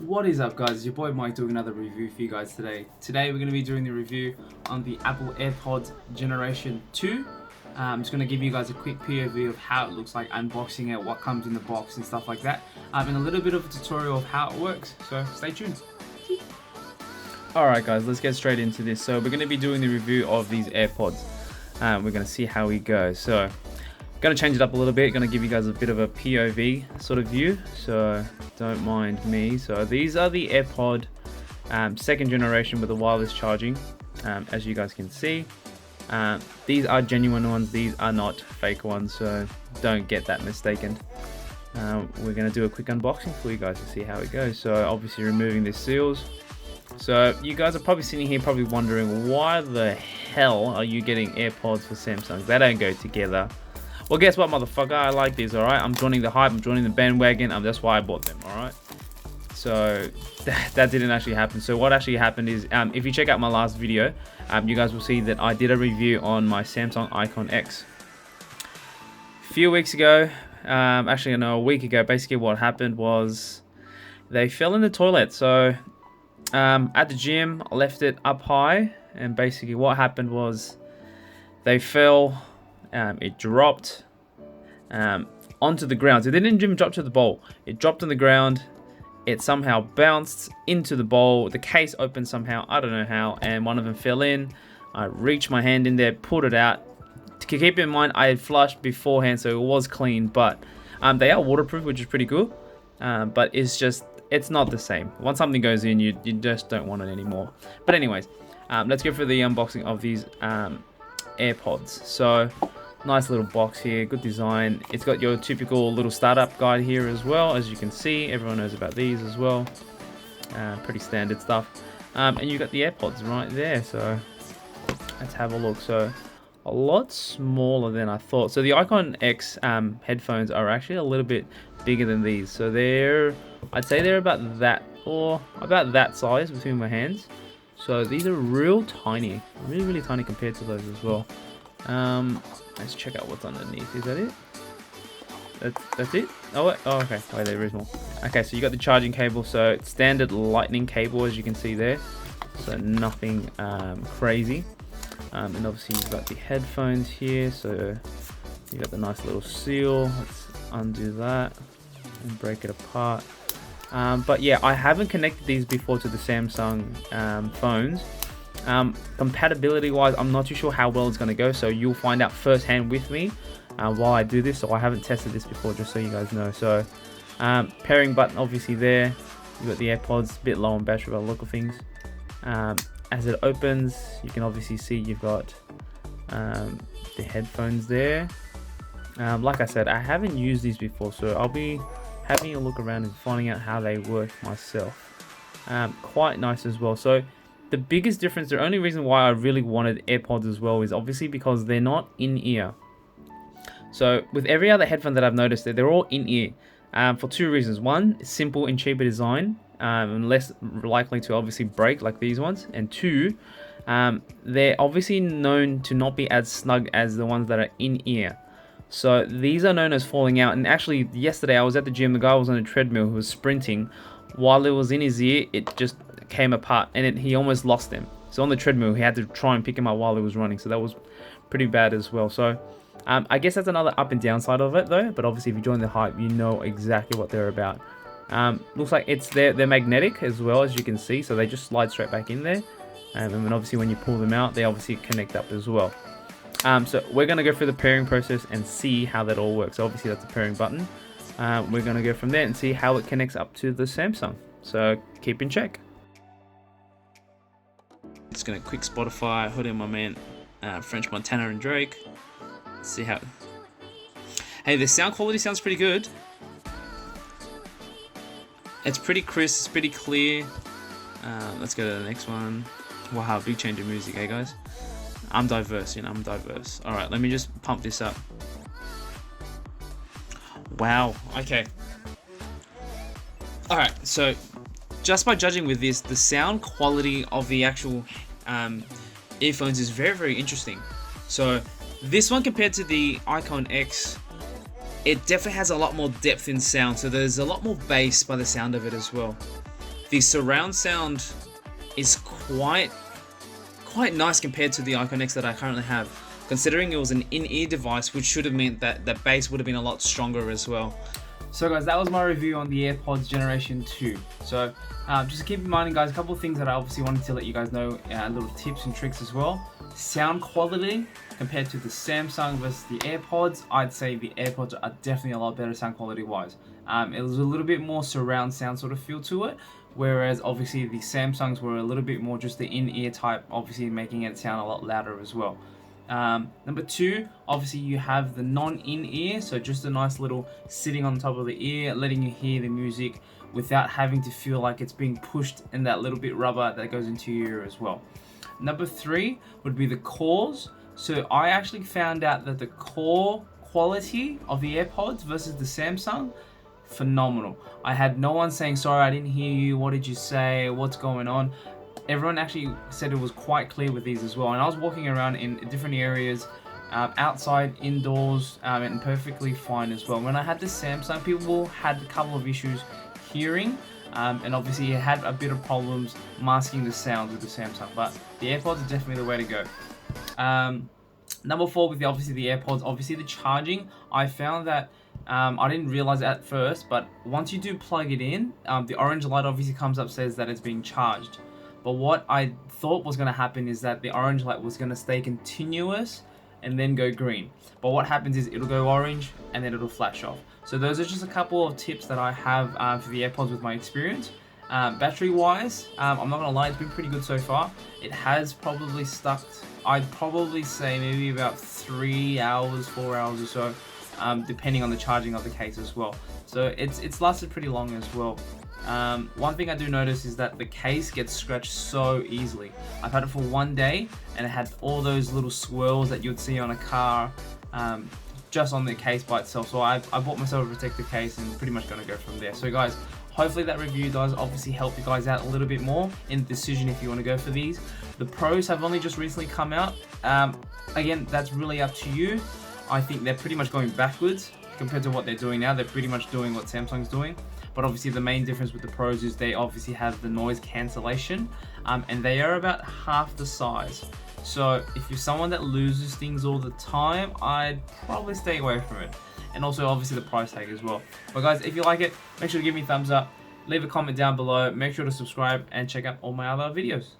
What is up, guys? It's your boy Mike doing another review for you guys today. Today we're going to be doing the review on the Apple Airpods Generation 2. I'm just going to give you guys a quick POV of how it looks like, unboxing it, what comes in the box and stuff like that, and a little bit of a tutorial of how it works, so stay tuned. Alright guys, let's get straight into this. So we're going to be doing the review of these AirPods. We're going to see how we go. So going to change it up a little bit, going to give you guys a bit of a POV sort of view, so don't mind me. So these are the AirPod second generation with the wireless charging, as you guys can see. These are genuine ones, these are not fake ones, so don't get that mistaken. We're going to do a quick unboxing for you guys to see how it goes. So obviously removing the seals. So you guys are probably sitting here probably wondering, why the hell are you getting AirPods for Samsung? They don't go together. Well, guess what, motherfucker? I like these, alright? I'm joining the hype, I'm joining the bandwagon, that's why I bought them, alright? So, that didn't actually happen. So what actually happened is, if you check out my last video, you guys will see that I did a review on my Samsung Icon X. A few weeks ago, actually no, a week ago, basically what happened was, they fell in the toilet. So, at the gym, I left it up high, and basically what happened was, they fell. It dropped onto the ground. So they didn't even drop to the bowl. It dropped on the ground. It somehow bounced into the bowl. The case opened somehow. I don't know how. And one of them fell in. I reached my hand in there, pulled it out. To keep in mind, I had flushed beforehand, so it was clean. But they are waterproof, which is pretty cool. But it's not the same. Once something goes in, you just don't want it anymore. But anyways, let's go for the unboxing of these AirPods. So nice little box here, good design. It's got your typical little startup guide here as well, as you can see. Everyone knows about these as well. Pretty standard stuff. And you got the AirPods right there. So let's have a look. So a lot smaller than I thought. So the Icon X headphones are actually a little bit bigger than these. So I'd say they're about that, or about that size between my hands. So these are real tiny, really tiny compared to those as well. Let's check out what's underneath. Is that it? That's it? Oh, wait. Oh, okay. Wait, there is more. Okay, so you got the charging cable. So it's standard lightning cable, as you can see there. So nothing crazy. And obviously you've got the headphones here. So you got the nice little seal. Let's undo that and break it apart. But yeah, I haven't connected these before to the Samsung phones. Compatibility wise, I'm not too sure how well it's going to go, so you'll find out firsthand with me while I do this. So I haven't tested this before, just so you guys know. So pairing button obviously there. You've got the AirPods, a bit low on battery by the look of things. As it opens, you can obviously see you've got the headphones there. Like I said, I haven't used these before, so I'll be having a look around and finding out how they work myself. Quite nice as well. So the biggest difference, the only reason why I really wanted AirPods as well, is obviously because they're not in-ear. So with every other headphone that I've noticed, they're all in-ear for two reasons. One, simple and cheaper design, and less likely to obviously break like these ones. And two, they're obviously known to not be as snug as the ones that are in-ear. So these are known as falling out. And actually yesterday I was at the gym, the guy was on a treadmill who was sprinting. While it was in his ear, it just came apart and he almost lost them. So on the treadmill, he had to try and pick him up while he was running. So that was pretty bad as well. So I guess that's another up and down side of it though. But obviously if you join the hype, you know exactly what they're about. Looks like they're magnetic as well, as you can see. So they just slide straight back in there. And then obviously when you pull them out, they obviously connect up as well. So we're going to go through the pairing process and see how that all works. So obviously that's the pairing button. We're going to go from there and see how it connects up to the Samsung. So keep in check. Just going to quick Spotify, hood in my man French Montana and Drake. Let's see how... Hey, the sound quality sounds pretty good. It's pretty crisp, it's pretty clear. Let's go to the next one. Wow, big change of music, eh guys? I'm diverse, you know, I'm diverse. Alright, let me just pump this up. Wow, okay. Alright, so just by judging with this, the sound quality of the actual earphones is very interesting. So this one compared to the Icon X, it definitely has a lot more depth in sound, so there's a lot more bass by the sound of it as well. The surround sound is quite nice compared to the Icon X that I currently have, considering it was an in-ear device, which should have meant that the bass would have been a lot stronger as well. So guys, that was my review on the AirPods Generation 2. So just keep in mind guys, a couple of things that I obviously wanted to let you guys know, little tips and tricks as well. Sound quality compared to the Samsung versus the AirPods, I'd say the AirPods are definitely a lot better sound quality wise. It was a little bit more surround sound sort of feel to it, whereas obviously the Samsungs were a little bit more just the in-ear type, obviously making it sound a lot louder as well. Number 2, obviously you have the non-in-ear, so just a nice little sitting on top of the ear, letting you hear the music without having to feel like it's being pushed in that little bit rubber that goes into your ear as well. Number 3 would be the cores. So I actually found out that the core quality of the AirPods versus the Samsung, phenomenal. I had no one saying, sorry, I didn't hear you, what did you say, what's going on. Everyone actually said it was quite clear with these as well, and I was walking around in different areas, outside, indoors, and perfectly fine as well. When I had the Samsung, people had a couple of issues hearing, and obviously it had a bit of problems masking the sounds with the Samsung, but the AirPods are definitely the way to go. Number 4 with obviously the AirPods, obviously the charging, I found that I didn't realize it at first, but once you do plug it in, the orange light obviously comes up, says that it's being charged. But what I thought was going to happen is that the orange light was going to stay continuous and then go green. But what happens is it'll go orange and then it'll flash off. So those are just a couple of tips that I have for the AirPods with my experience. Battery wise, I'm not going to lie, it's been pretty good so far. It has probably stuck, I'd probably say maybe about 3 hours, 4 hours or so, depending on the charging of the case as well. So it's lasted pretty long as well. One thing I do notice is that the case gets scratched so easily. I've had it for 1 day and it had all those little swirls that you'd see on a car, just on the case by itself. So I bought myself a protective case and pretty much going to go from there. So guys, hopefully that review does obviously help you guys out a little bit more in the decision if you want to go for these. The Pros have only just recently come out. Again, that's really up to you. I think they're pretty much going backwards compared to what they're doing now. They're pretty much doing what Samsung's doing. But obviously the main difference with the Pros is they obviously have the noise cancellation, and they are about half the size. So if you're someone that loses things all the time, I'd probably stay away from it. And also obviously the price tag as well. But guys, if you like it, make sure to give me a thumbs up, leave a comment down below, make sure to subscribe and check out all my other videos.